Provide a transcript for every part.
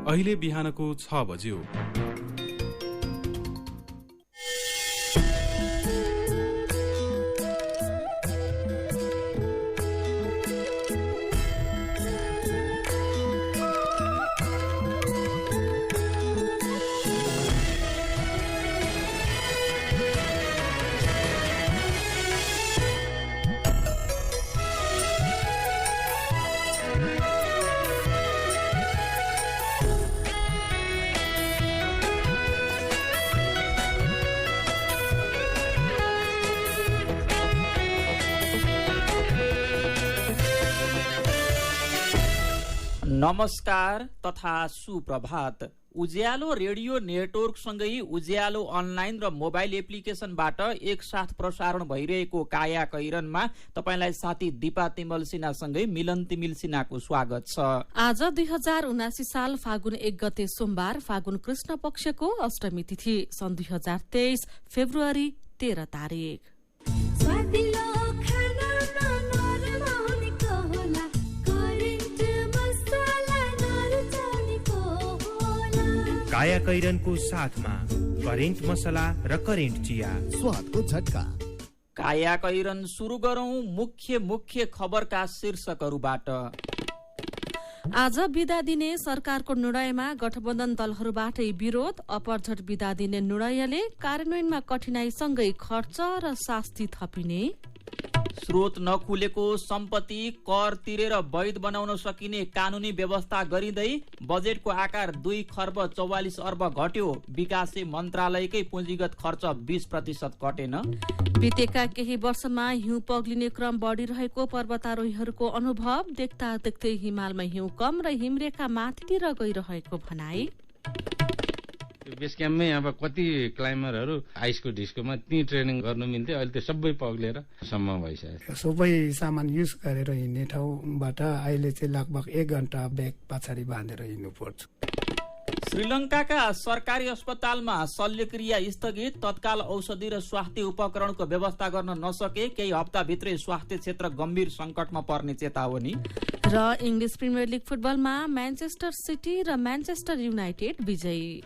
अहिले बिहानको 6 बज्यो। नमस्कार तथा सुप्रभात। उज्यालो रेडियो नेटवर्कसँगै उज्यालो अनलाइन र मोबाइल एप्लिकेशनबाट एकसाथ प्रसारण भइरहेको काया कैरनमा तपाईलाई साथी दिपा तिमल सिन्हासँगै मिलन तिमिल सिन्हाको स्वागत छ। आज 2079 साल फागुन 1 गते सोमबार, फागुन कृष्ण पक्षको अष्टमी तिथि, सन् 2023 फेब्रुअरी 13 तारिक। काया कैरनको साथमा करेन्ट मसला र करेन्ट चिया, स्वादको झट्का। काया कैरन सुरु गरौं मुख्य खबरका शीर्षकहरूबाट। आज बिदा दिने सरकारको निर्णयमा गठबन्धन दलहरूबाटै विरोध। अपरझट बिदा दिने निर्णयले कार्यान्वयनमा कठिनाईसँगै खर्च र शास्ति थपिने। स्रोत नखुलेको सम्पत्ति कर तिरेर वैध बनाउन सकिने कानूनी व्यवस्था गरिँदै बजेटको आकार 2 खर्ब 44 अर्ब घट्यो। विकास मन्त्रालयकै पुँजीगत खर्च 20% घटेन। बितेका केही वर्षमा हिउँ पग्लिने क्रम बढ़िरहेको पर्वतारोहीहरूको अनुभव। देख्दा देख्दै हिमालमा हिउँ कम र हिमरेखा माथितिर गइरहेको भनाई। बेस क्याम्पमै अब कति क्लाइमरहरू आइसको डिस्कोमा त्यही ट्रेनिङ गर्नु मिल्थ्यो, अहिले त्यो सबै पग्लेर सम्म भइसक्यो। सबै सामान युज गरेर हिँड्ने ठाउँबाट अहिले चाहिँ लगभग 1 घण्टा ब्याग पछाडि बाँधेर हिँड्नु पर्छ। श्रीलङ्काका सरकारी अस्पतालमा शल्यक्रिया स्थगित। तत्काल औषधि र स्वास्थ्य उपकरणको व्यवस्था गर्न नसके केही हप्ताभित्रै स्वास्थ्य क्षेत्र गम्भीर संकटमा पर्ने चेतावनी। र इङ्ग्लिस प्रिमियर लिग फुटबलमा म्यानचेस्टर सिटी र म्यानचेस्टर युनाइटेड विजयी।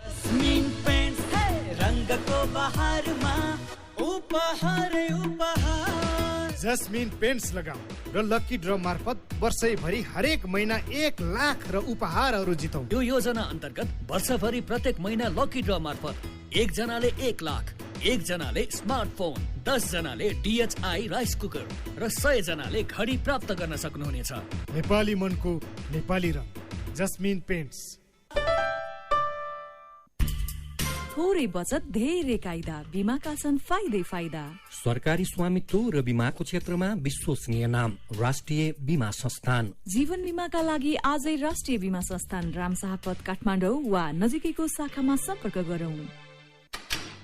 जस्मिन पेन्ट्स लगाऊ र लकी ड्र मार्फत वर्षैभरि हरेक महिना 1 लाख र उपहारहरू जितौ। यो योजना अन्तर्गत वर्षभरि प्रत्येक महिना लकी ड्र मार्फत 1 जनाले 1 लाख, 1 जनाले स्मार्टफोन, 10 जनाले DHI राइस कुकर र 100 जनाले घडी प्राप्त गर्न सक्नुहुनेछ। नेपाली मनको नेपाली रङ, जस्मिन पेन्ट्स। थोरै बचत धेरै कायदा, बीमाका छन् फाइदै फाइदा। सरकारी स्वामित्व र बीमाको क्षेत्रमा विश्वसनीय नाम राष्ट्रिय बीमा संस्थान। जीवन बीमाका लागि आजै राष्ट्रिय बीमा संस्थान रामशाहपथ काठमाडौँ वा नजिकैको शाखामा सम्पर्क गरौं।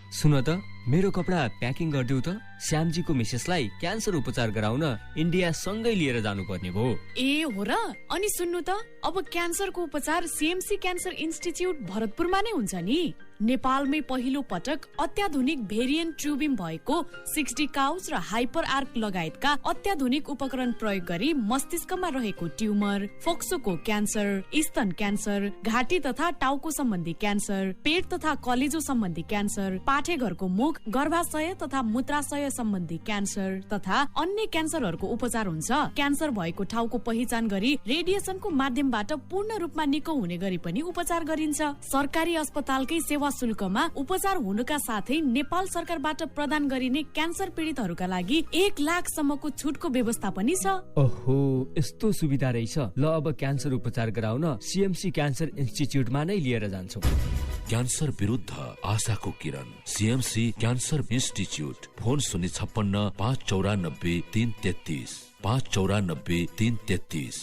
सुन त, मेरो कपडा प्याकिङ गरिदेऊ त। श्यामजीको मिसेसलाई क्यान्सर उपचार गराउन इन्डिया सँगै लिएर जानुपर्ने भयो। ए हो र? अनि सुन्नु त, अब क्यान्सरको उपचार CMC क्यान्सर इन्स्टिच्युट भरतपुरमा नै हुन्छ नि। नेपालमै पहिलो पटक अत्याधुनिक भेरिएन्ट ट्युबिम भएको 60 काउच र हाइपर आर्क लगायतका अत्याधुनिक उपकरण प्रयोग गरी मस्तिष्कमा रहेको ट्युमर, फोक्सोको क्यान्सर, स्तन क्यान्सर, घाँटी तथा टाउको सम्बन्धी क्यान्सर, पेट तथा कलेजो सम्बन्धी क्यान्सर, पाठेघरको मुख, गर्भाशय तथा मूत्राशय सम्बन्धी क्यान्सर तथा अन्य क्यान्सरहरूको उपचार हुन्छ। क्यान्सर भएको ठाउँको पहिचान गरी रेडिएसनको माध्यमबाट पूर्ण रूपमा निको हुने गरी पनि उपचार गरिन्छ। सरकारी अस्पतालकै सेवा शुल्कमा उपचार हुनुका साथै नेपाल सरकारबाट प्रदान गरिने क्यान्सर पीडितहरूका लागि 1 लाख सम्मको छुटको व्यवस्था पनि छ। ओहो, यस्तो सुविधा रहेछ। ल, अब क्यान्सर उपचार गराउन CMC क्यान्सर इन्स्टिच्युटमा नै लिएर जान्छौ। क्यान्सर विरुद्ध आशाको किरण, CMC क्यान्सर इन्स्टिच्युट। फोन 056 594 333 594 333।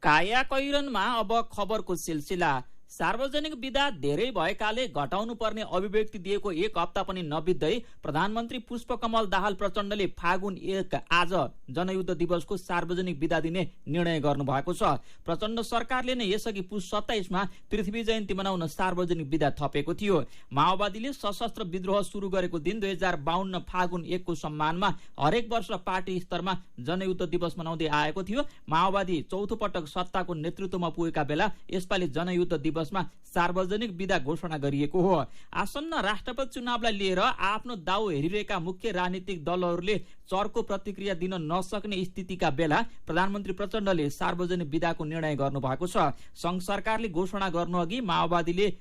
काया कैरनमा अब खबरको सिलसिला। सार्वजनिक विधा धेरै भएकाले घटाउनु पर्ने अभिव्यक्ति दिएको 1 हप्ता पनि नबित्दै प्रधानमन्त्री पुष्पकमल दाहाल प्रचण्डले फागुन 1 आज जनयुद्ध दिवसको सार्वजनिक विधा दिने निर्णय गर्नु भएको छ। प्रचण्ड सरकारले नै यसअघि पुष 27 मा पृथ्वी जयन्ती मनाउन सार्वजनिक विधा थपेको थियो। माओवादीले सशस्त्र विद्रोह सुरु गरेको दिन 2052 फागुन 1 को सम्मानमा हरेक वर्ष पार्टी स्तरमा जनयुद्ध दिवस मनाउँदै आएको थियो। माओवादी चौथो पटक सत्ताको नेतृत्वमा पुगेका बेला यसपालि जनयुद्ध दिवस दिवसमा सार्वजनिक बिदा घोषणा गरिएको हो। आसन्न राष्ट्रपति चुनावलाई लिएर आफ्नो दाउ हेरिरहेका मुख्य राजनीतिक दलहरूले चर्को प्रतिक्रिया दिन नसक्ने स्थितिका बेला प्रधानमन्त्री प्रचण्डले सार्वजनिक बिदाको निर्णय गर्नुभएको छ। संघ सरकारले घोषणा गर्नुअघि माओवादीले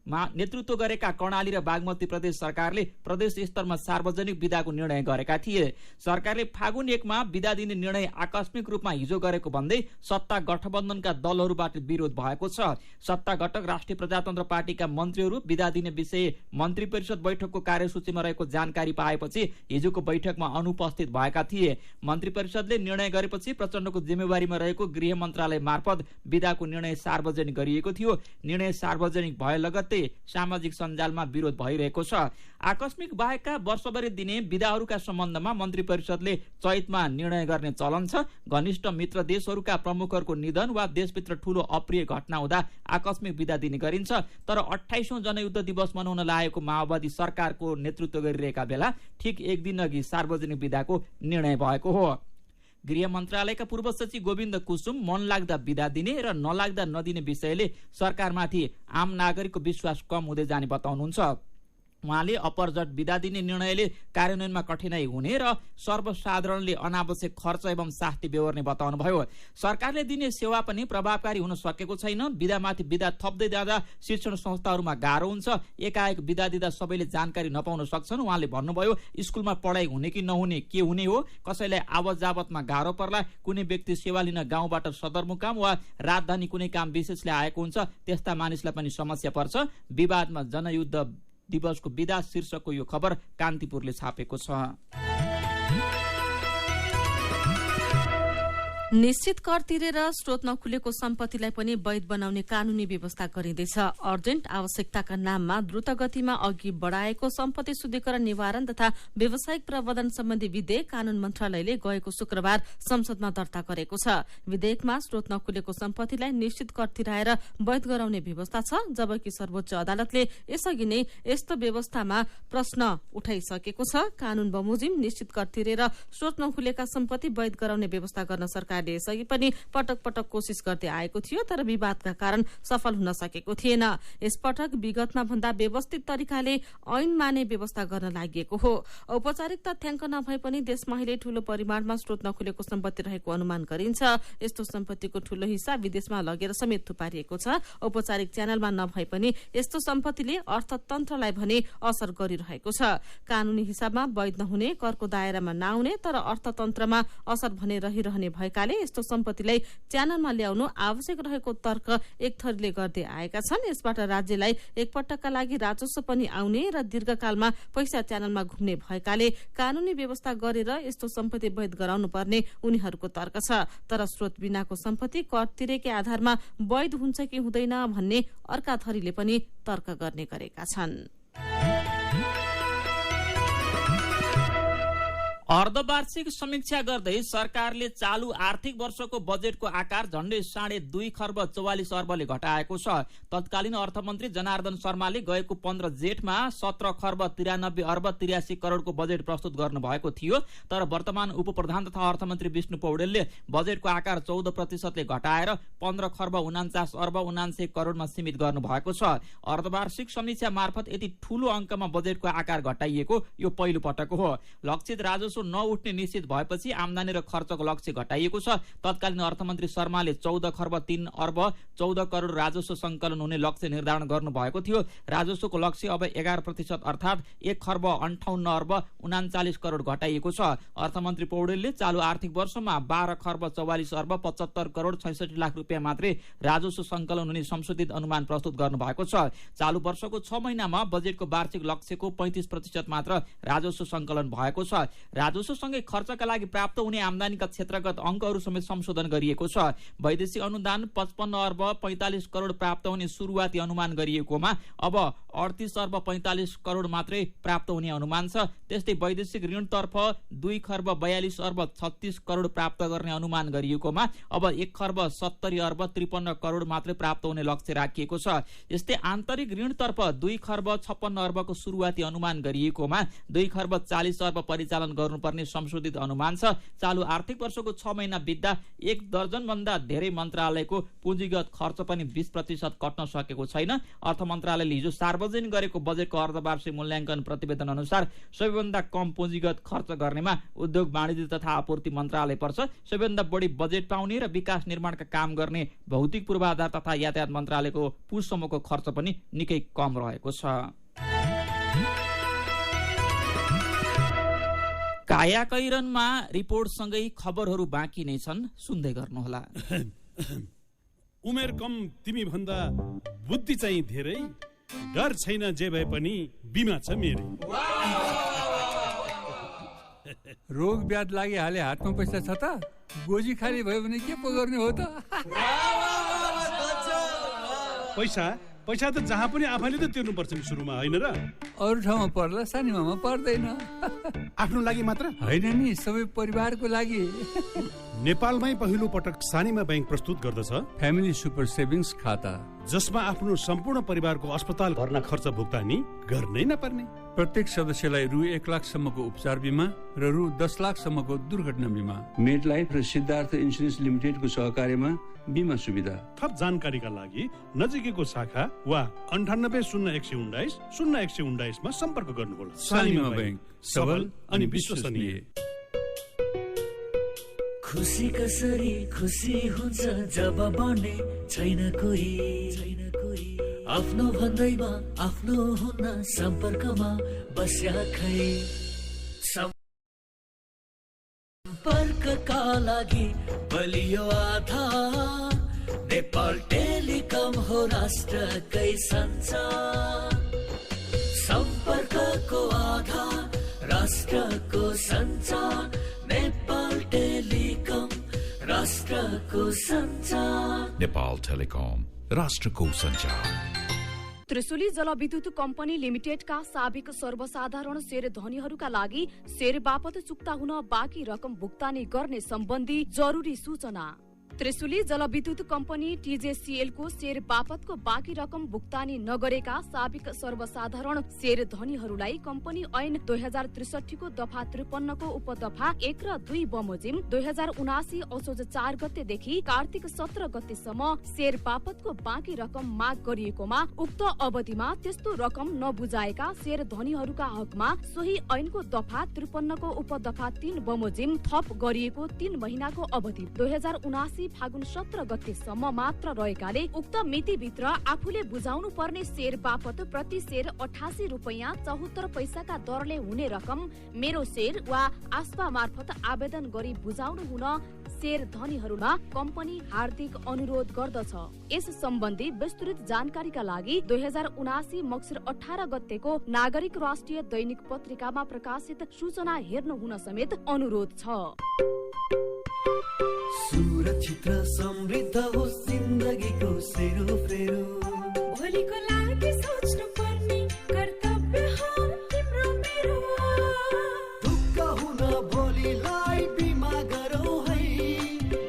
नेतृत्व गरेका कर्णाली र बागमती प्रदेश सरकारले प्रदेश स्तरमा सार्वजनिक बिदाको निर्णय गरेका थिए। सरकारले फागुन 1 मा बिदा दिने निर्णय आकस्मिक रूपमा हिजो गरेको भन्दै सत्ता गठबन्धनका दलहरूबाट विरोध भएको छ। सत्ता घटक राष्ट्रिय प्रजातन्त्र पार्टीका मन्त्रीहरू बिदा दिने विषय मन्त्री परिषद बैठकको कार्यसूचीमा रहेको जानकारी पाएपछि हिजोको बैठकमा अनुपस्थित भएका थिए। मन्त्री परिषदले निर्णय गरेपछि प्रचण्डको जिम्मेवारीमा रहेको गृह मन्त्रालय मार्फत बिदाको निर्णय सार्वजनिक गरिएको थियो। निर्णय सार्वजनिक भए लगत्तै सामाजिक सञ्जालमा विरोध भइरहेको छ। आकस्मिक बाहेकका वर्षभरि दिने बिदाहरूका सम्बन्धमा मन्त्री परिषदले चैतमा निर्णय गर्ने चलन छ। घनिष्ठ मित्र देशहरूका प्रमुखहरूको निधन वा देशभित्र ठूलो अप्रिय घटना हुँदा आकस्मिक बिदा दिने गरिन्छ। तर 28औं जनयुद्ध दिवस मनाउन लागेको माओवादी सरकारको नेतृत्व गरिरहेका बेला ठिक एक दिन अघि सार्वजनिक बिदाको निर्णय भएको हो। गृह मन्त्रालयका पूर्व सचिव गोविन्द कुसुम मन लाग्दा बिदा दिने र नलाग्दा नदिने विषयले सरकारमाथि आम नागरिकको विश्वास कम हुँदै जाने बताउनुहुन्छ। उहाँले अपरझट बिदा दिने निर्णयले कार्यान्वयनमा कठिनाई हुने र सर्वसाधारणले अनावश्यक खर्च एवं शास्ति बेहोर्ने बताउनुभयो। सरकारले दिने सेवा पनि प्रभावकारी हुन सकेको छैन। बिदामाथि बिदा थप्दै जाँदा शिक्षण संस्थाहरूमा गाह्रो हुन्छ। एकाएक बिदा दिँदा सबैले जानकारी नपाउन सक्छन्। उहाँले भन्नुभयो, स्कुलमा पढाइ हुने कि नहुने के हुने हो, कसैलाई आवत जावतमा गाह्रो पर्ला, कुनै व्यक्ति सेवा लिन गाउँबाट सदरमुकाम वा राजधानी कुनै काम विशेषले आएको हुन्छ, त्यस्ता मानिसलाई पनि समस्या पर्छ। विवादमा जनयुद्ध दिवसको बिदा शीर्षकको यो खबर कान्तिपुरले छापेको छ। निश्चित कर तिरेर स्रोत नखुलेको सम्पत्तिलाई पनि वैध बनाउने कानूनी व्यवस्था गरिँदैछ। अर्जेन्ट आवश्यकताका नाममा द्रुत गतिमा अघि बढाएको सम्पत्ति शुद्धिकरण निवारण तथा व्यावसायिक प्रबन्धन सम्बन्धी विधेयक कानून मन्त्रालयले गएको शुक्रबार संसदमा दर्ता गरेको छ। विधेयकमा स्रोत नखुलेको सम्पत्तिलाई निश्चित कर तिराएर वैध गराउने व्यवस्था छ, जबकि सर्वोच्च अदालतले यसअघि नै यस्तो व्यवस्थामा प्रश्न उठाइसकेको छ। कानून बमोजिम निश्चित कर तिरेर स्रोत नखुलेका सम्पत्ति वैध गराउने व्यवस्था गर्न सरकार यसअघि पनि पटक पटक कोशिश गर्दै आएको थियो, तर विवादका कारण सफल हुन सकेको थिएन। यसपटक विगतमा भन्दा व्यवस्थित तरिकाले ऐन माने व्यवस्था गर्न लागि हो। औपचारिक तथ्याङ्क नभए पनि देशमा अहिले ठूलो परिमाणमा स्रोत नखुलेको सम्पत्ति रहेको अनुमान गरिन्छ। यस्तो सम्पत्तिको ठूलो हिस्सा विदेशमा लगेर समेत थुपारिएको छ। औपचारिक च्यानलमा नभए पनि यस्तो सम्पत्तिले अर्थतन्त्रलाई भने असर गरिरहेको छ। कानूनी हिसाबमा वैध नहुने, करको दायरामा नआउने तर अर्थतन्त्रमा असर भने रहिरहने भएकाले यस्तो सम्पत्तिलाई च्यानलमा ल्याउनु आवश्यक रहेको तर्क एक थरीले गर्दै आएका छन्। यसबाट राज्यलाई एकपटकका लागि राजस्व पनि आउने र दीर्घकालमा पैसा च्यानलमा घुम्ने भएकाले कानूनी व्यवस्था गरेर यस्तो सम्पत्ति वैध गराउनु पर्ने उनीहरूको तर्क छ। तर स्रोत बिनाको सम्पत्ति कर तिरेकै आधारमा वैध हुन्छ कि हुँदैन भन्ने अर्का थरीले पनि तर्क गर्ने गरेका छन्। अर्धवार्षिक समीक्षा गर्दै सरकारले चालू आर्थिक वर्षको बजेटको आकार झण्डै 2.5 खर्ब 44 अर्बले घटाएको छ। तत्कालीन अर्थमन्त्री जनार्दन शर्माले गएको 15 जेठमा 17 खर्ब 93 अर्ब 83 करोडको बजेट प्रस्तुत गर्नुभएको थियो। तर वर्तमान उपप्रधान तथा अर्थमन्त्री विष्णु पौडेलले बजेटको आकार 14% घटाएर 15 खर्ब 49 अर्ब 79 करोडमा सीमित गर्नुभएको छ। अर्धवार्षिक समीक्षा मार्फत यति ठूलो अङ्कमा बजेटको आकार घटाइएको यो पहिलो पटक हो। लक्षित राजस्व नउठ्ने निश्चित भएपछि आमदानी र खर्चको लक्ष्य घटाइएको छ। तत्कालीन अर्थमन्त्री शर्माले 14 खर्ब 3 अर्ब 14 करोड राजस्व संकलन हुने लक्ष्य निर्धारण गर्नुभएको थियो। राजस्वको लक्ष्य अब 11% अर्थात 1 खर्ब 58 अर्ब 39 करोड घटाइएको छ। अर्थमन्त्री पौडेलले चालू आर्थिक वर्षमा 12 खर्ब 44 अर्ब 75 करोड 66 लाख रुपियाँ मात्रै राजस्व संकलन हुने संशोधित अनुमान प्रस्तुत गर्नुभएको छ। चालू वर्षको 6 महिनामा बजेटको वार्षिक लक्ष्यको 35% मात्र राजस्व संकलन भएको छ। राजस्वसँगै खर्चका लागि प्राप्त हुने आमदानीका क्षेत्रगत अङ्कहरू समेत संशोधन गरिएको छ। वैदेशिक अनुदान 55 अर्ब 45 करोड प्राप्त हुने सुरुवाती अनुमान गरिएकोमा अब 38 अर्ब 45 करोड मात्रै प्राप्त हुने अनुमान छ। त्यस्तै वैदेशिक ऋणतर्फ 2 खर्ब 42 अर्ब 36 करोड प्राप्त गर्ने अनुमान गरिएकोमा अब 1 खर्ब 70 अर्ब 53 करोड मात्रै प्राप्त हुने लक्ष्य राखिएको छ। यस्तै आन्तरिक ऋणतर्फ 2 खर्ब 56 अर्बको सुरुवाती अनुमान गरिएकोमा 2 खर्ब 40 अर्ब परिचालन गर्नु गर्नुपर्ने संशोधित अनुमान छ। चालु आर्थिक वर्षको 6 महिना बित्दा 1 दर्जन भन्दा धेरै मन्त्रालयको पुँजीगत खर्च पनि 20% कट्न सकेको छैन। अर्थ मन्त्रालयले हिजो सार्वजनिक गरेको बजेटको अर्धवार्षिक मूल्याङ्कन प्रतिवेदन अनुसार सबैभन्दा कम पुँजीगत खर्च गर्नेमा उद्योग वाणिज्य तथा आपूर्ति मन्त्रालय पर्छ। सबैभन्दा बढी बजेट पाउने र विकास निर्माणका काम गर्ने भौतिक पूर्वाधार तथा यातायात मन्त्रालयको पुससम्मको खर्च पनि निकै कम रहेको छ। कायाकैरनमा रिपोर्टसँगै खबरहरू बाँकी नै छन्, सुन्दै गर्नुहोला। उमेर कम तिमी भन्दा बुद्धि चाहिँ धेरै, डर छैन जे भए पनि बिमा छ मेरै। रोग ब्याध लागिहाले हातमा पैसा छ त, गोजी खाली भयो भने के पो गर्ने हो त? पैसा त जहाँ पनि आफैले त तिर्नु पर्छ नि सुरुमा, होइन र? अरू ठाउँमा पर्ला, सानीमामा पर्दैन। आफ्नो लागि मात्र होइन नि, सबै परिवारको लागि। नेपालमै पहिलो पटक सानीमा बैंक प्रस्तुत गर्दछ फ्यामिली सुपर सेभिङ्स खाता, जसमा आफ्नो सम्पूर्ण परिवारको अस्पताल भर्ना खर्च भुक्तानी गर्नै नपर्ने। प्रत्येक सदस्यलाई रु 1 लाखसम्मको उपचार बिमा र रु 10 लाखसम्मको दुर्घटना बिमा। मेडलाइफ र सिद्धार्थ इन्सुरेन्स लिमिटेडको सहकार्यमा बिमा सुविधा। थप जानकारीका लागि नजिकैको शाखा वा 980119 मा सम्पर्क गर्नुहोला। सानीमा बैंक, सबल अनि विश्वसनीय। खुसी कसरी खुसी हुन्छ जब बन्ने छैन कोही, आफ्नो भन्दैमा आफ्नो हुन सम्पर्कमा बस्या खै। सम्पर्कका लागि बलियो आधार, नेपाल टेलिकम हो राष्ट्रकै सञ्चार। सम्पर्कको आधार राष्ट्रको सञ्चार, नेपाल टेलिकम राष्ट्रको सञ्चार। नेपाल टेलिकम राष्ट्रको सञ्चार। त्रिशुली जलविद्युत कम्पनी लिमिटेडका साबिक सर्वसाधारण शेयर धनीहरूका लागि शेयर बापत चुक्ता हुन बाँकी रकम भुक्तानी गर्ने सम्बन्धी जरुरी सूचना। त्रिशुली जलविद्युत कम्पनी TJCL को शेयर बापतको बाँकी रकम भुक्तानी नगरेका साबिक सर्वसाधारण शेयर धनीहरूलाई कम्पनी ऐन 2063 को दफा 53 को उपदफा 1 र 2 बमोजिम 2079 असोज 4 गतेदेखि कार्तिक 17 गतेसम्म शेयर बापतको बाँकी रकम माग गरिएकोमा उक्त अवधिमा त्यस्तो रकम नबुझाएका शेयर धनीहरूका हकमा सोही ऐनको दफा 53 को उपदफा 3 बमोजिम थप गरिएको 3 महिनाको अवधि 2079 फागुन 17 गतेसम्म मात्र रहेकाले उक्त मितिभित्र आफूले बुझाउनु पर्ने शेयर बापत प्रति शेयर 88 रुपैयाँ 74 पैसाका दरले हुने रकम मेरो शेयर वा आस्पा मार्फत आवेदन गरी बुझाउनु हुन शेयर धनीहरूमा कम्पनी हार्दिक अनुरोध गर्दछ। यस सम्बन्धी विस्तृत जानकारीका लागि 2079 मक्सिर 18 गतेको नागरिक राष्ट्रिय दैनिक पत्रिकामा प्रकाशित सूचना हेर्नु हुन समेत अनुरोध छ। सुरक्षित र समृद्ध होस् जिन्दगीको सेरोफेरो, भोलिको लागि सोच्नु पर्ने कर्तव्य हो तिम्रो मेरो। ढुक्क हुन भोलिलाई बिमा गरौ है,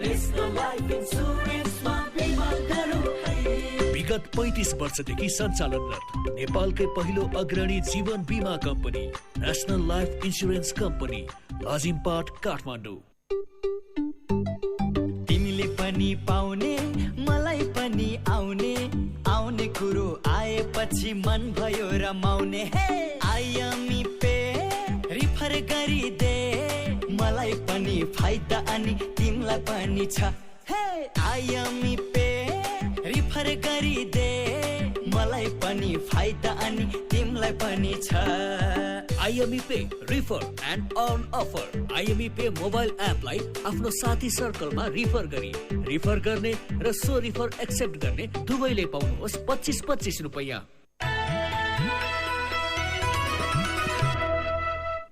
नेशनल लाइफ इन्सुरेन्समा बिमा गरौ है। विगत 35 वर्षदेखि सञ्चालनरत नेपालकै पहिलो अग्रणी जीवन बिमा company national life insurance company, Lazimpat, Kathmandu. पनि पाउने मलाई पनि आउने, आउने कुरो आएपछि मन भयो रमाउने। हे आइएमई पे रिफर गरिदे, मलाई पनि फाइदा अनि तिमीलाई पनि छ। हे आइएमई पे रिफर गरिदे, मलाई पनि फाइदा अनि तिमीलाई पनि छ। IME pay refer and earn offer. IME pay mobile एपलाई आफ्नो साथी सर्कलमा रिफर गर्ने र सो रिफर एक्सेप्ट गर्ने दुवैले पाउनुहोस् 25-25 रुपैयाँ।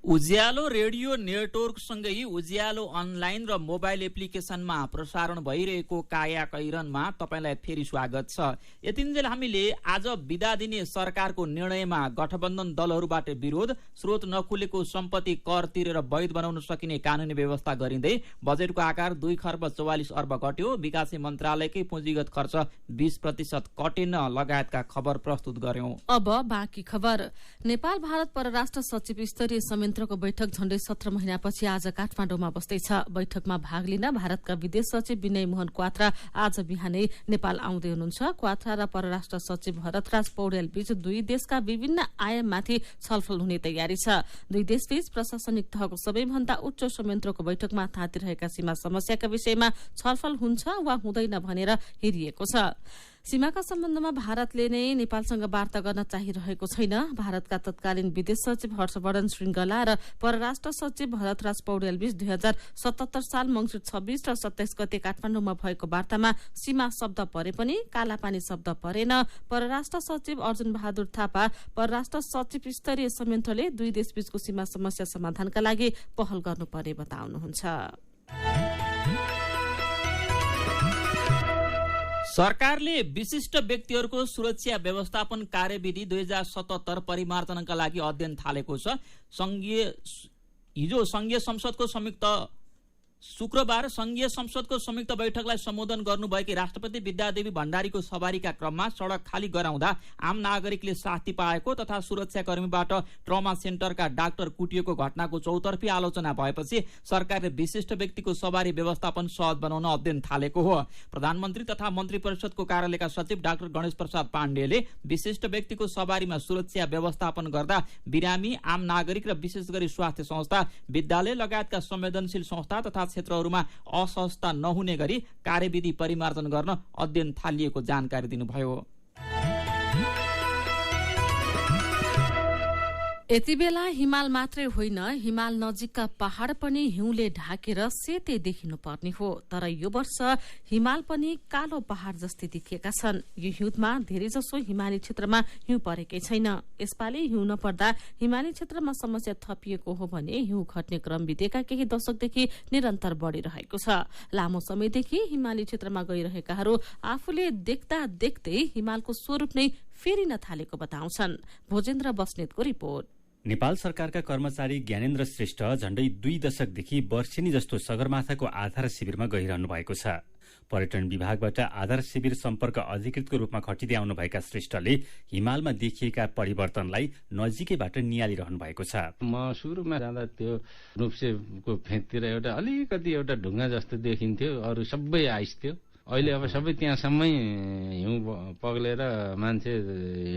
उज्यालो रेडियो नेटवर्क सँगै उज्यालो अनलाइन र मोबाइल एप्लिकेशनमा प्रसारण भइरहेको काया कैरनमा तपाईलाई फेरि स्वागत छ। यतिन्जेल हामीले आज बिदा दिने सरकारको निर्णयमा गठबन्धन दलहरूबाट विरोध, स्रोत नखुलेको सम्पत्ति कर तिरेर वैध बनाउन सकिने कानूनी व्यवस्था गरिँदै बजेटको आकार 2 खर्ब 44 अर्ब घट्यो, विकास मन्त्रालयकै पुँजीगत खर्च 20% कटेन लगायतका खबर प्रस्तुत गर्यौं। अब बाँकी खबर। नेपाल भारत परराष्ट्र सचिव स्तरीय संयन्त्र संयन्त्रको बैठक झण्डै 17 महिनापछि आज काठमाडौँमा बस्दैछ। बैठकमा भाग लिन भारतका विदेश सचिव विनय मोहन क्वात्रा आज बिहानै नेपाल आउँदै हुनुहुन्छ। क्वात्रा र परराष्ट्र सचिव भरतराज पौडेल बीच दुई देशका विभिन्न आयाममाथि छलफल हुने तयारी छ। दुई देशबीच प्रशासनिक तहको सबैभन्दा उच्च संयन्त्रको बैठकमा तातिरहेका सीमा समस्याका विषयमा छलफल हुन्छ वा हुँदैन भनेर हेरिएको छ। सीमाका सम्बन्धमा भारतले नै नेपालसँग वार्ता गर्न चाहिरहेको छैन। भारतका तत्कालीन विदेश सचिव हर्षवर्धन श्रृंगला र परराष्ट्र सचिव भरतराज पौडेल बीच 2077 साल मंसिर 26 र 27 गते काठमाडौँमा भएको वार्तामा सीमा शब्द परे पनि कालापानी शब्द परेन। परराष्ट्र सचिव अर्जुन बहादुर थापा परराष्ट्र सचिव स्तरीय संयन्त्रले दुई देशबीचको सीमा समस्या समाधानका लागि पहल गर्नुपर्ने बताउनुहुन्छ। सरकारले विशिष्ट व्यक्तिहरूको सुरक्षा व्यवस्थापन कार्यविधि 2077 परिमार्जनका लागि अध्ययन थालेको छ। शुक्रबार संघीय संसदको संयुक्त बैठकलाई सम्बोधन गर्नुभएकी राष्ट्रपति विद्यादेवी भण्डारीको सवारीका क्रममा सड़क खाली गराउँदा आम नागरिकले शास्ति पाएको तथा सुरक्षाकर्मीबाट ट्रमा सेन्टरका डाक्टर कुटिएको घटनाको चौतर्फी आलोचना भएपछि सरकारले विशिष्ट व्यक्तिको सवारी व्यवस्थापन सहज बनाउन अध्ययन थालेको हो। प्रधानमन्त्री तथा मन्त्री परिषदको कार्यालयका सचिव डाक्टर गणेश प्रसाद पाण्डेले विशिष्ट व्यक्तिको सवारीमा सुरक्षा व्यवस्थापन गर्दा बिरामी आम नागरिक र विशेष गरी स्वास्थ्य संस्था, विद्यालय लगायतका संवेदनशील संस्था तथा क्षेत्रहरूमा असहजता नहुने गरी कार्यविधि परिमार्जन गर्न अध्ययन थालिएको जानकारी दिनुभयो। यति बेला हिमाल मात्रै होइन, हिमाल नजिकका पहाड़ पनि हिउँले ढाकेर सेते देखिनु पर्ने हो। तर यो वर्ष हिमाल पनि कालो पहाड़ जस्तै देखिएका छन्। यो हिउँदमा धेरैजसो हिमाली क्षेत्रमा हिउँ परेकै छैन। यसपालि हिउँ नपर्दा हिमाली क्षेत्रमा समस्या थपिएको हो भने हिउँ खट्ने क्रम बितेका केही दशकदेखि निरन्तर बढ़िरहेको छ। लामो समयदेखि हिमाली क्षेत्रमा गइरहेकाहरू आफूले देख्दा देख्दै हिमालको स्वरूप नै फेरिन थालेको बताउँछन्। भोजेन्द्र बस्नेतको रिपोर्ट। नेपाल सरकारका कर्मचारी ज्ञानेन्द्र श्रेष्ठ झण्डै 2 दशकदेखि वर्षेनी जस्तो सगरमाथाको आधार शिविरमा गइरहनु भएको छ। पर्यटन विभागबाट आधार शिविर सम्पर्क अधिकृतको रूपमा खटिँदै आउनुभएका श्रेष्ठले हिमालमा देखिएका परिवर्तनलाई नजिकैबाट नियालिरहनु भएको छ। म सुरुमा जाँदा त्यो रूपसेको फेदतिर अलिकति एउटा ढुङ्गा जस्तो देखिन्थ्यो, अरू सबै आइस थियो। अहिले अब सबै त्यहाँसम्मै हिउँ पग्लेर मान्छे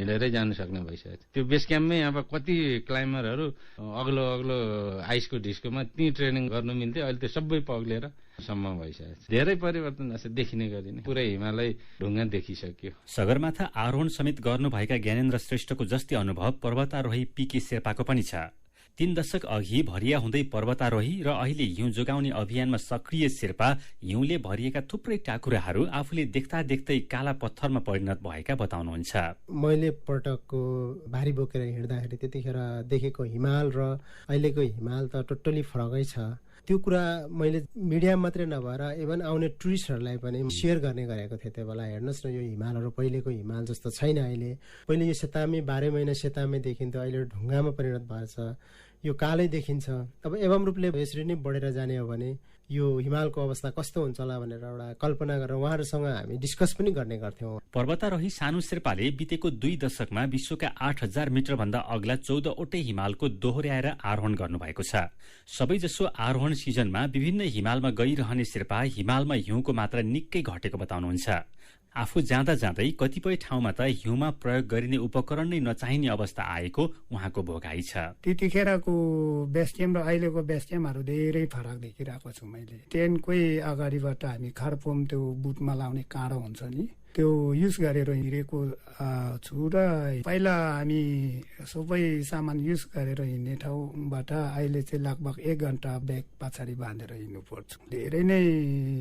हिँडेरै जानु सक्ने भइसक्यो। त्यो बेस क्याम्पमै अब कति क्लाइमरहरू अग्लो अग्लो आइसको ढिस्कोमा त्यहीँ ट्रेनिङ गर्नु मिल्थ्यो, अहिले त्यो सबै पग्लेर सम्म भइसकेको छ। धेरै परिवर्तन जस्तो देखिने गरिने पुरै हिमालय ढुङ्गा देखिसक्यो। सगरमाथा आरोहण समेत गर्नुभएका ज्ञानेन्द्र श्रेष्ठको जस्तै अनुभव पर्वतारोही पीके शेर्पाको पनि छ। 3 दशक अघि भरिया हुँदै पर्वतारोही र अहिले हिउँ जोगाउने अभियानमा सक्रिय शेर्पा हिउँले भरिएका थुप्रै टाकुराहरू आफूले देख्दा देख्दै काला पत्थरमा परिणत भएका बताउनुहुन्छ। मैले पटकको भारी बोकेर हिँड्दाखेरि त्यतिखेर देखेको हिमाल र अहिलेको हिमाल त टोटली फरकै छ। त्यो कुरा मैले मिडिया मात्रै नभएर इभन आउने टुरिस्टहरूलाई पनि सेयर गर्ने गरेको थिएँ। त्यो बेला हेर्नुहोस् न, यो हिमालहरू पहिलेको हिमाल जस्तो छैन। अहिले पहिले यो सेतामी 12 महिना सेतामी देखिन्थ्यो, अहिले ढुङ्गामा परिणत भएछ। यो कालै देखिन्छ। अब एवं रूपले यसरी नै बढेर जाने हो भने यो हिमालको अवस्था कस्तो हुन्छ होला भनेर एउटा कल्पना गरेर उहाँहरूसँग हामी डिस्कस पनि गर्ने गर्थ्यौं। पर्वतारोही सानु शेर्पाले बितेको 2 दशकमा विश्वका 8000 मिटर भन्दा अग्ला 14 वटै हिमालको दोहोर्याएर आरोहण गर्नुभएको छ। सबैजसो आरोहण सिजनमा विभिन्न हिमालमा गइरहने शेर्पा हिमालमा हिउँको मात्रा निकै घटेको बताउनुहुन्छ। आफू जाँदा जाँदै कतिपय ठाउँमा त हिउँमा प्रयोग गरिने उपकरण नै नचाहिने अवस्था आएको उहाँको भोगाई छ। त्यतिखेरको बेस क्याम्प र अहिलेको बेस क्याम्पहरू धेरै फरक देखिरहेको छु मैले। टेनकै अगाडिबाट हामी खरपोम त्यो बुटमा लाउने काँडो हुन्छ नि, त्यो युज गरेर हिँडेको छु। र पहिला हामी सबै सामान युज गरेर हिँड्ने ठाउँबाट अहिले चाहिँ लगभग 1 घण्टा ब्याग पछाडि बाँधेर हिँड्नु पर्छ। धेरै नै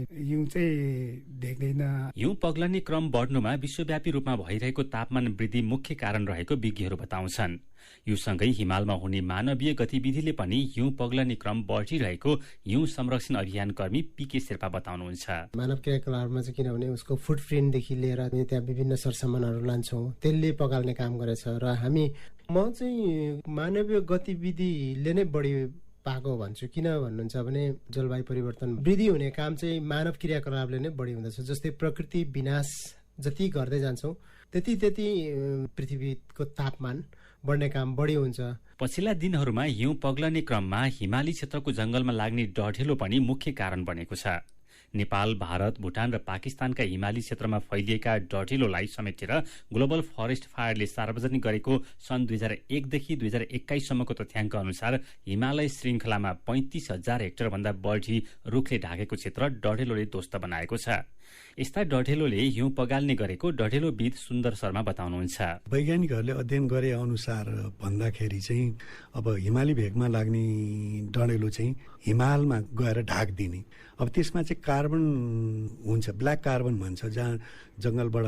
हिउँ चाहिँ देख्दैन। हिउँ पग्लने क्रम बढ्नुमा विश्वव्यापी रूपमा भइरहेको तापमान वृद्धि मुख्य कारण रहेको विज्ञहरू बताउँछन्। यो सँगै हिमालमा हुने मानवीय गतिविधिले पनि हिउँ पग्लने क्रम बढ़िरहेको हिउँ संरक्षण अभियान कर्मी पीके शेर्पा बताउनुहुन्छ। मानव क्रियाकलापमा चाहिँ किनभने उसको फुटप्रिन्टदेखि लिएर त्यहाँ विभिन्न सरसामानहरू लान्छौँ, त्यसले पगाल्ने काम गरेछ। र म चाहिँ मानवीय गतिविधिले नै बढी पाएको भन्छु। किन भन्नुहुन्छ भने जलवायु परिवर्तन वृद्धि हुने काम चाहिँ मानव क्रियाकलापले नै बढी हुँदछ। जस्तै प्रकृति विनाश जति गर्दै जान्छौँ त्यति पृथ्वीको तापमान बढ्ने काम बढी हुन्छ। पछिल्ला दिनहरूमा हिउँ पग्लने क्रममा हिमाली क्षेत्रको जंगलमा लाग्ने डढेलो पनि मुख्य कारण बनेको छ। नेपाल, भारत, भुटान र पाकिस्तानका हिमाली क्षेत्रमा फैलिएका डढेलोलाई समेटेर ग्लोबल फरेस्ट फायरले सार्वजनिक गरेको सन् 2001 देखि 2021 सम्मको तथ्याङ्क अनुसार हिमालय श्रृङ्खलामा 35,000 हेक्टर भन्दा बढी रुखले ढाकेको क्षेत्र डढेलोले ध्वस्त बनाएको छ। यस्ता डढेलोले हिउँ पगाल्ने गरेको डढेलोविद सुन्दर शर्मा बताउनुहुन्छ। वैज्ञानिकहरूले अध्ययन गरे अनुसार भन्दाखेरि चाहिँ अब हिमाली भेगमा लाग्ने डढेलो चाहिँ हिमालमा गएर ढाकिदिने, अब त्यसमा चाहिँ कार्बन हुन्छ, ब्ल्याक कार्बन भन्छ, जहाँ जङ्गलबाट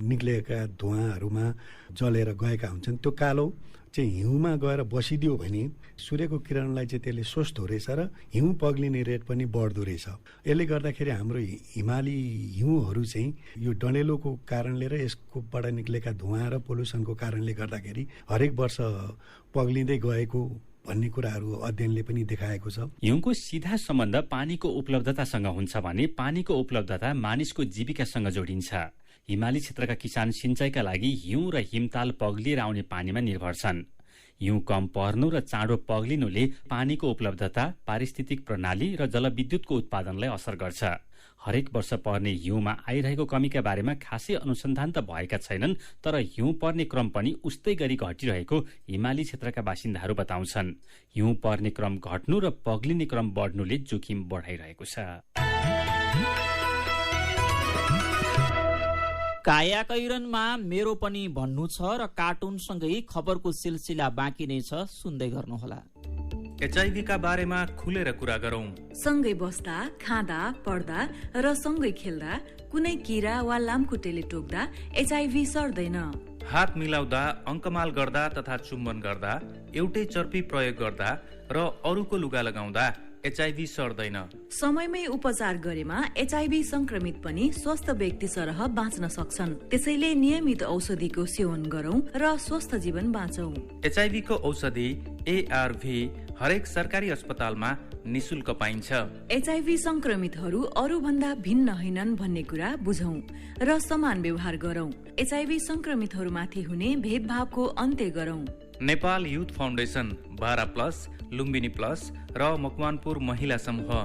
निक्लेका धुवाँहरूमा जलेर गएका हुन्छन्। त्यो कालो चाहिँ हिउँमा गएर बसिदियो भने सूर्यको किरणलाई चाहिँ त्यसले सोच्दो रहेछ र हिउँ पग्लिने रेट पनि बढ्दो रहेछ। यसले गर्दाखेरि हाम्रो हिमाली हिउँहरू चाहिँ यो डढेलोको कारणले र यसकोबाट निक्लेका धुवाँ र पोल्युसनको कारणले गर्दाखेरि हरेक वर्ष पग्लिँदै गएको भन्ने कुराहरू अध्ययनले पनि देखाएको छ। हिउँको सीधा सम्बन्ध पानीको उपलब्धतासँग हुन्छ भने पानीको उपलब्धता मानिसको जीविकासँग जोडिन्छ। हिमाली क्षेत्रका किसान सिंचाइका लागि हिउँ र हिमताल पग्लिएर आउने पानीमा निर्भर छन्। हिउँ कम पर्नु र चाँडो पग्लिनुले पानीको उपलब्धता, पारिस्थितिक प्रणाली र जलविद्युतको उत्पादनलाई असर गर्छ। हरेक वर्ष पर्ने हिउँमा आइरहेको कमीका बारेमा खासै अनुसन्धान त भएका छैनन्, तर हिउँ पर्ने क्रम पनि उस्तै गरी घटिरहेको हिमाली क्षेत्रका बासिन्दाहरू बताउँछन्। हिउँ पर्ने क्रम घट्नु र पग्लिने क्रम बढ्नुले जोखिम बढाइरहेको छ। कायाकैरनमा मेरो पनि भन्नु छ र कार्टुनसँगै खबरको सिलसिला बाँकी नै छ, सुन्दै गर्नुहोला। एचआईभी का बारेमा खुलेर कुरा गरौं। सँगै बस्दा, खाँदा, पढ्दा र सँगै खेल्दा कुनै किरा वा लामखुट्टेले टोक्दा एचआईभी सर्दैन। हात मिलाउँदा, अङ्कमाल गर्दा तथा चुम्बन गर्दा, एउटै चर्पी प्रयोग गर्दा र अरूको लुगा लगाउँदा एचआईभी सर्दैन। समयमै उपचार गरेमा एचआईभी संक्रमित पनि स्वस्थ व्यक्ति सरह बाँच्न सक्छन्। त्यसैले नियमित औषधिको सेवन गरौं र स्वस्थ जीवन बाँचौं। एचआईभी को औषधि एआरभी हरेक सरकारी अस्पतालमा निशुल्क पाइन्छ। एचआईभी संक्रमितहरू अरू भन्दा भिन्न होइनन् भन्ने कुरा बुझौं र समान व्यवहार गरौं। एचआईभी संक्रमितहरूमाथि हुने भेदभावको अन्त्य गरौं। Nepal youth foundation, Bara plus, Lumbini plus र मकवानपुर महिला समूह।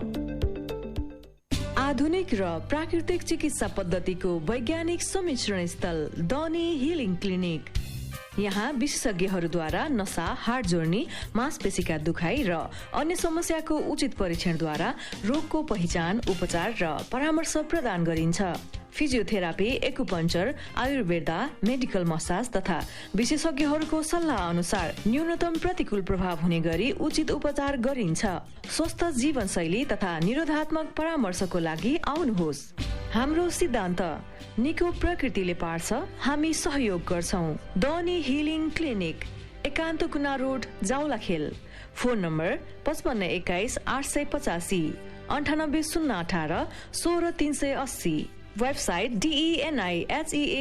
आधुनिक र प्राकृतिक चिकित्सा पद्धतिको वैज्ञानिक सम्मिश्रण स्थल डनी हिलिङ क्लिनिक। यहाँ विशेषज्ञहरूद्वारा नसा, हाड जोड्नी, मांसपेशीका दुखाइ र अन्य समस्याको उचित परीक्षणद्वारा रोगको पहिचान, उपचार र परामर्श प्रदान गरिन्छ। Physiotherapy, acupuncture, Ayurveda, medical massage तथा विशेषज्ञहरूको सल्लाह अनुसार न्यूनतम प्रतिकूल प्रभाव हुने गरी उचित उपचार गरिन्छ। स्वस्थ जीवनशैली तथा निरोधात्मक परामर्शको लागि आउनुहोस्। हाम्रो सिद्धान्त निको प्रकृतिले पार्छ, हामी सहयोग गर्छौं। डनी हिलिङ क्लिनिक, एकान्त कुना road, Jawalakhel. Phone number 5521 885, 98 018 16 380। Website DENIHEALING.com।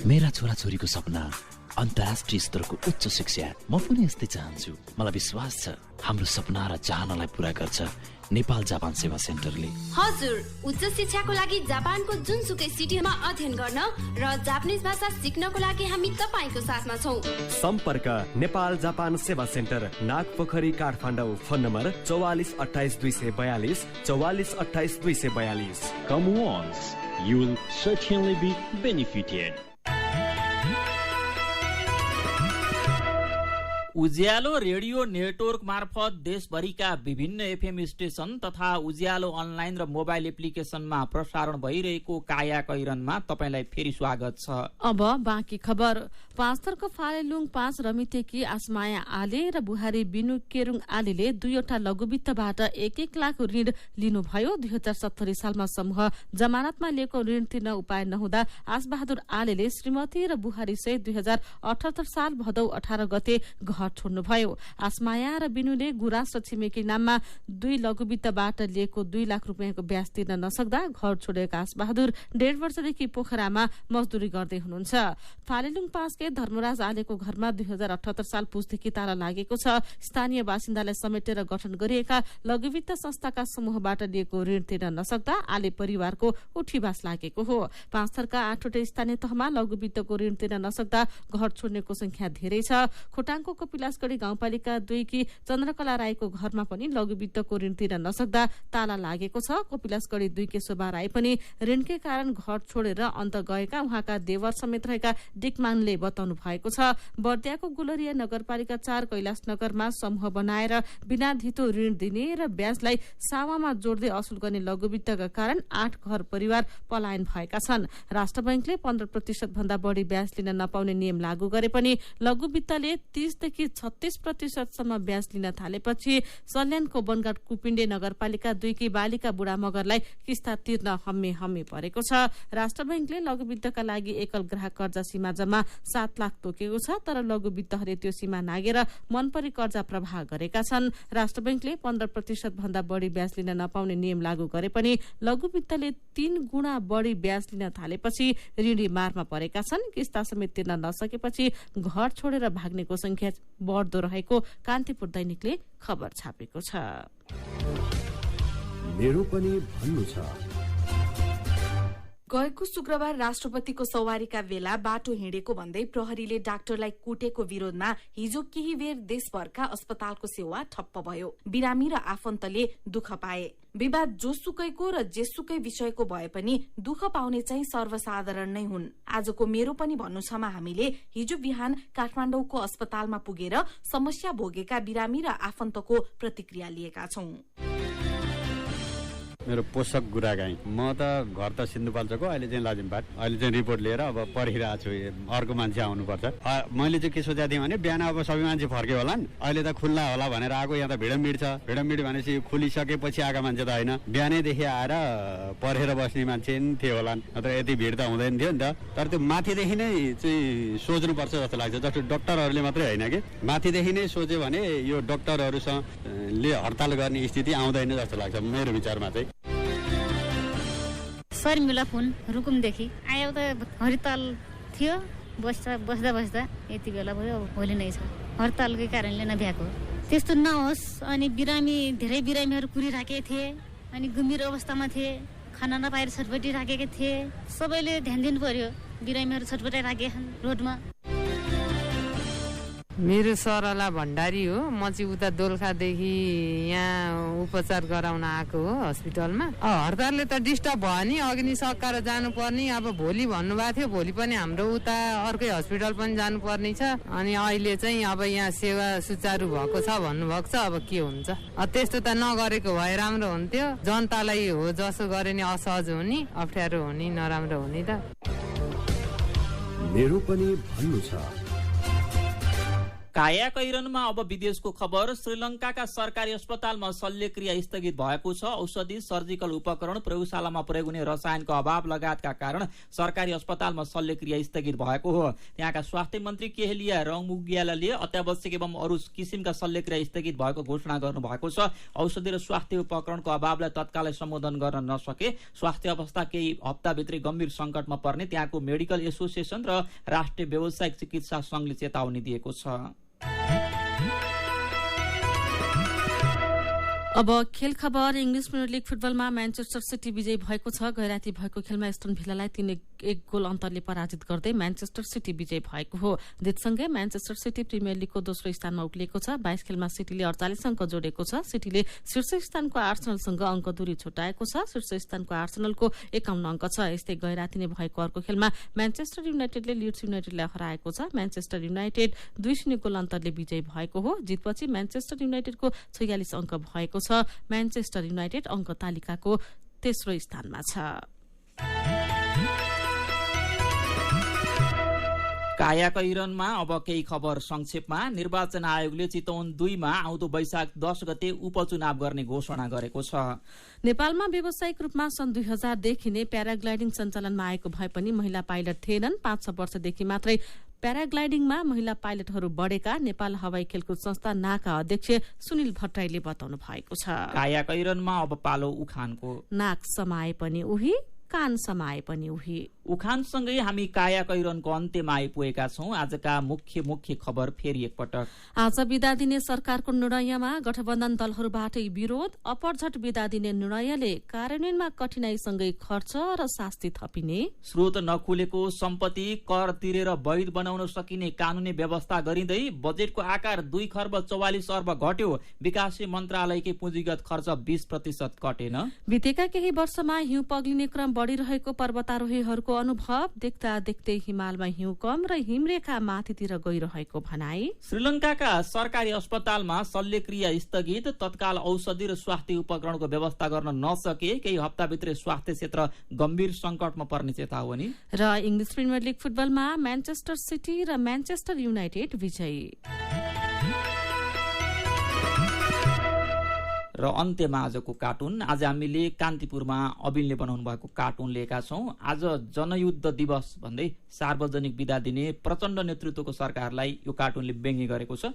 मेरा छोराछोरीको सपना अन्तर्राष्ट्रिय स्तरको उच्च शिक्षा। म पनि यस्तै चाहन्छु। मलाई विश्वास छ हाम्रो सपना र चाहनालाई पूरा गर्छ नेपाल जापान सेवा सेन्टरले। हजुर, उच्च शिक्षाको लागि जापानको जुनसुकै सिटीमा अध्ययन गर्न र जापानिज भाषा सिक्नको लागि हामी तपाईको साथमा छौं। सम्पर्क नेपाल जापान सेवा centre, Nagpokhari, Kathmandu. Phone number 44 28 242, 44 28 242। Come once, you will certainly be benefited. Ujyaalo radio network मार्फत देशभरिका विभिन्न एफएम स्टेशन तथा उज्यालो अनलाइन र मोबाइल एप्लिकेशनमा प्रसारण भइरहेको काया कैरनमा तपाईलाई फेरि स्वागत छ। अब बाँकी खबर। पाँचथरको फालेलुङ 5 रमितेकी आसमाया आले र बुहारी बिनु केरुङ आलेले 2वटा लघुवित्तबाट 1-1 लाख ऋण लिनुभयो। 2070 सालमा समूह जमानतमा लिएको ऋण तिर्न उपाय नहुँदा आसबहादुर आलेले श्रीमती र बुहारी सहित 2078 साल भदौ 18 गते घर घर छोड्नुभयो। आसमाया र बिनुले गुराँस र छिमेकी नाममा 2 लघुवित्तबाट लिएको 2 लाख रुपियाँको ब्याज तिर्न नसक्दा घर छोडेका आसबहादुर 1.5 वर्षदेखि पोखरामा मजदुरी गर्दै हुनुहुन्छ। फालेलुङ पासके धर्मराज आलेको घरमा 2078 साल पुसदेखि ताला लागेको छ। स्थानीय बासिन्दालाई समेटेर गठन गरिएका लघुवित्त संस्थाका समूहबाट लिएको ऋण तिर्न नसक्दा आले परिवारको उठीबास लागेको हो। 5 थरका 8वटै स्थानीय तहमा लघुवित्तको ऋण तिर्न नसक्दा घर छोड्नेको संख्या धेरै छ। खोटाङको कपिलासगढी गाउँपालिका 2 की चन्द्रकला राईको घरमा पनि लघुवित्तको ऋण तिर्न नसक्दा ताला लागेको छ। कपिलासगढी 2 के शोभा राई पनि ऋणकै कारण घर छोडेर अन्त गएका उहाँका देवर समेत रहेका डिकमानले बताउनु भएको छ। बर्दियाको गुलरिया नगरपालिका 4 कैलाशनगरमा समूह बनाएर बिना धितो ऋण दिने र ब्याजलाई सावामा जोड्दै असुल गर्ने लघुवित्तका कारण 8 घर परिवार पलायन भएका छन्। राष्ट्र बैंकले 15% भन्दा बढी ब्याज लिन नपाउने नियम लागू गरे पनि लघुवित्तले 30 देखि 36% सम्म ब्याज लिन थालेपछि सल्यानको बनगाड कुपिण्डे नगरपालिका 2 की बालिका बुढा मगरलाई किस्ता तिर्न हम्मे परेको छ। राष्ट्र बैंकले लघुवित्तका लागि एकल ग्राहक कर्जा सीमा जम्मा 7 लाख तोकेको छ, तर लघुवित्तहरूले त्यो सीमा नागेर मनपरी कर्जा प्रवाह गरेका छन्। राष्ट्र बैंकले 15% भन्दा बढी ब्याज लिन नपाउने नियम लागू गरे पनि लघुवित्तले 3 गुणा बढी ब्याज लिन थालेपछि ऋणी मारमा परेका छन्। किस्ता समेत तिर्न नसकेपछि घर छोडेर भाग्नेको संख्या बढ्दो रहेको कान्तिपुर दैनिकले खबर छापेको छ। मेरो पनि भन्नु छ। गएको शुक्रबार राष्ट्रपतिको सवारीका बेला बाटो हिँडेको भन्दै प्रहरीले डाक्टरलाई कुटेको विरोधमा हिजो केही बेर देशभरका अस्पतालको सेवा ठप्प भयो। बिरामी र आफन्तले दुःख पाए। विवाद जोसुकैको र जेसुकै विषयको भए पनि दुःख पाउने चाहिँ सर्वसाधारण नै हुन्। आजको मेरो पनि भन्नु छमा हामीले हिजो बिहान काठमाडौँको अस्पतालमा पुगेर समस्या भोगेका बिरामी र आफन्तको प्रतिक्रिया लिएका छौं। मेरो पोषक गुरागाई म त घर त सिन्धुपाल्चोको, अहिले चाहिँ लाजिमपाट। अहिले चाहिँ रिपोर्ट लिएर अब परिरहेको छु, अर्को मान्छे आउनुपर्छ। मैले चाहिँ के सोचेको थिएँ भने बिहान अब सबै मान्छे फर्के होलान्, अहिले त खुल्ला होला भनेर आएको। यहाँ त भिडमिड छ। भिडमिड भनेपछि खोलिसकेपछि आएका मान्छे त होइन, बिहानैदेखि आएर परेर बस्ने मान्छे नि थियो होलान्, नत्र यति भिड त हुँदैन थियो नि त। तर त्यो माथिदेखि नै चाहिँ सोच्नुपर्छ जस्तो लाग्छ। जस्तो डक्टरहरूले मात्रै होइन कि, माथिदेखि नै सोच्यो भने यो डक्टरहरूसँग हडताल गर्ने स्थिति आउँदैन जस्तो लाग्छ मेरो विचारमा चाहिँ। शर्मिला फुन रुकुमदेखि आयो त हडताल थियो, बस्दा यति बेला भयो, भोलि नै छ। हडतालकै कारणले नभ्याएको त्यस्तो नहोस्। अनि धेरै बिरामीहरू कुरिराखेका थिए, अनि गम्भीर अवस्थामा थिए, खाना नपाएर छटपटिराखेका थिए। सबैले ध्यान दिनु पर्यो, बिरामीहरू छटपटाइराखेका छन् रोडमा। मेरो सरला भण्डारी हो। म चाहिँ उता दोलखादेखि यहाँ उपचार गराउन आएको हो हस्पिटलमा। हडतालले त डिस्टर्ब भयो नि, अघि नि सकाएर जानुपर्ने। अब भोलि भन्नुभएको थियो, भोलि पनि हाम्रो उता अर्कै हस्पिटल पनि जानुपर्ने छ। अनि अहिले चाहिँ अब यहाँ सेवा सुचारू भएको छ भन्नुभएको छ। अब के हुन्छ, त्यस्तो त नगरेको भए राम्रो हुन्थ्यो। जनतालाई हो जसो गरे नि असहज हुने, अप्ठ्यारो हुने, नराम्रो हुने त। मेरो पनि भन्नु छ। काया कैरनमा अब विदेशको खबर। श्रीलंकाका सरकारी अस्पतालमा शल्यक्रिया स्थगित भएको छ। औषधि, सर्जिकल उपकरण, प्रयोगशालामा प्रयोग हुने रसायनको अभाव लगायतका कारण सरकारी अस्पतालमा शल्यक्रिया स्थगित भएको हो। त्यहाँका स्वास्थ्य मन्त्री केहलिया रङमुगियालाले अत्यावश्यक एवं अरू किसिमका शल्यक्रिया स्थगित भएको घोषणा गर्नुभएको छ। औषधि र स्वास्थ्य उपकरणको अभावलाई तत्कालै सम्बोधन गर्न नसके स्वास्थ्य अवस्था केही हप्ताभित्रै गम्भीर संकटमा पर्ने त्यहाँको मेडिकल एसोसिएसन र राष्ट्रिय व्यावसायिक चिकित्सा संघले चेतावनी दिएको छ। अब खेल खबर। इङ्ग्लिस प्रिमियर लिग फुटबलमा म्यान्चेस्टर सिटी विजयी भएको छ। गैराती भएको खेलमा एस्टन भिलालाई 3-1 गोल अन्तरले पराजित गर्दै म्यान्चेस्टर सिटी विजयी भएको हो। जितसँगै म्यान्चेस्टर सिटी प्रिमियर लिगको दोस्रो स्थानमा उक्लिएको छ। 22 खेलमा सिटीले 48 अङ्क जोडेको छ। सिटीले शीर्ष स्थानको आर्सेनलसँग अङ्क दूरी छुटाएको छ। शीर्ष स्थानको आर्सेनलको 51 अङ्क छ। यस्तै गैराती नै भएको अर्को खेलमा म्यान्चेस्टर युनाइटेडले लिड्स युनाइटेडलाई हराएको छ। म्यान्चेस्टर युनाइटेड 2-0 गोल अन्तरले विजयी भएको हो। जितपछि म्यान्चेस्टर युनाइटेडको 46 अङ्क भएको छ। म्यान्चेस्टर युनाइटेड अङ्क तालिकाको तेस्रो स्थानमा छ। काया कैरनमा अब केही खबर संक्षेपमा। निर्वाचन आयोगले चितवन 2 मा आउँदो वैशाख 10 गते उपचुनाव गर्ने घोषणा गरेको छ। नेपालमा व्यावसायिक रूपमा सन् 2000 देखि नै प्याराग्लाइडिङ सञ्चालनमा आएको भए पनि महिला पाइलट थिएनन्। 5-6 वर्षदेखि मात्रै प्याराग्लाइडिङमा महिला पाइलटहरू बढेका नेपाल हवाई खेलकुद संस्था नाका अध्यक्ष सुनिल भट्टराईले बताउनु भएको छ। कायाकैरनमा अब पालो उखानको। नाक समाए पनि उही, कान समाए पनि उही। उखानसँगै हामी कायाकैरनको अन्त्यमा आइपुगेका छौं। आजका मुख्य खबर फेरि एकपटक। आज बिदा दिने सरकारको निर्णयमा गठबन्धन दलहरूबाट विरोध, अपरझट बिदा दिने निर्णयले कार्यान्वयनमा कठिनाईसँगै खर्च र शास्ति थपिने, स्रोत नखुलेको सम्पत्ति कर तिरेर वैध बनाउन सकिने कानूनी व्यवस्था गरिँदै बजेटको आकार 2 खर्ब 44 अर्ब घट्यो। विकास मन्त्रालयकै पुँजीगत खर्च 20% घटेन। बितेका केही वर्षमा हिउँ पग्लिने क्रम बढ़िरहेको पर्वतारोहीहरूको अनुभव देख्दा देख्दै हिमालमा हिउँ कम र हिमरेखा माथितिर गइरहेको भनाई। श्रीलंकाका सरकारी अस्पतालमा शल्यक्रिया स्थगित, तत्काल औषधि र स्वास्थ्य उपकरणको व्यवस्था गर्न नसके केही हप्ताभित्रै स्वास्थ्य क्षेत्र गम्भीर संकटमा पर्ने चेतावनी। र इङ्ग्लिस प्रिमियर लिग फुटबलमा म्यानचेस्टर सिटी र म्यानचेस्टर युनाइटेड विजयी। र अन्त्यमा आजको कार्टुन। आज हामीले कान्तिपुरमा अबिलले बनाउनु भएको कार्टुन लिएका छौं। आज जनयुद्ध दिवस भन्दै सार्वजनिक बिदा दिने प्रचण्ड नेतृत्वको सरकारलाई यो कार्टुनले व्यङ्ग्य गरेको छ।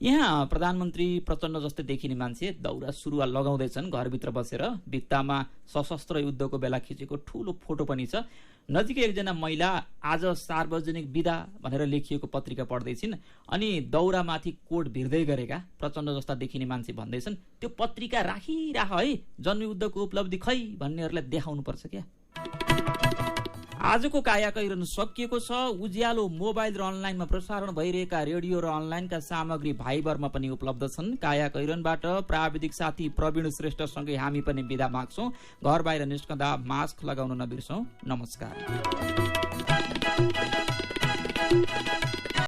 यहाँ प्रधानमन्त्री प्रचण्ड जस्तै देखिने मान्छे दौरा सुरुवाल लगाउँदैछन् घरभित्र बसेर। भित्तामा सशस्त्र युद्धको बेला खिचेको ठूलो फोटो पनि छ। नजिकै एकजना महिला आज सार्वजनिक बिदा भनेर लेखिएको पत्रिका पढ्दैछिन् अनि दौरामाथि कोट भिर्दै गरेका प्रचण्ड जस्ता देखिने मान्छे भन्दैछन्, त्यो पत्रिका राखिराख है, जनयुद्धको उपलब्धि खै भन्नेहरूलाई देखाउनु पर्छ क्या। आजको कायाकैरन सकिएको छ। उज्यालो मोबाइल र अनलाइनमा प्रसारण भइरहेका रेडियो र अनलाइनका सामग्री भाइबरमा पनि उपलब्ध छन्। कायाकैरनबाट प्राविधिक साथी प्रवीण श्रेष्ठसँगै हामी पनि बिदा माग्छौं। घर बाहिर निस्कँदा मास्क लगाउन नबिर्सौं। नमस्कार।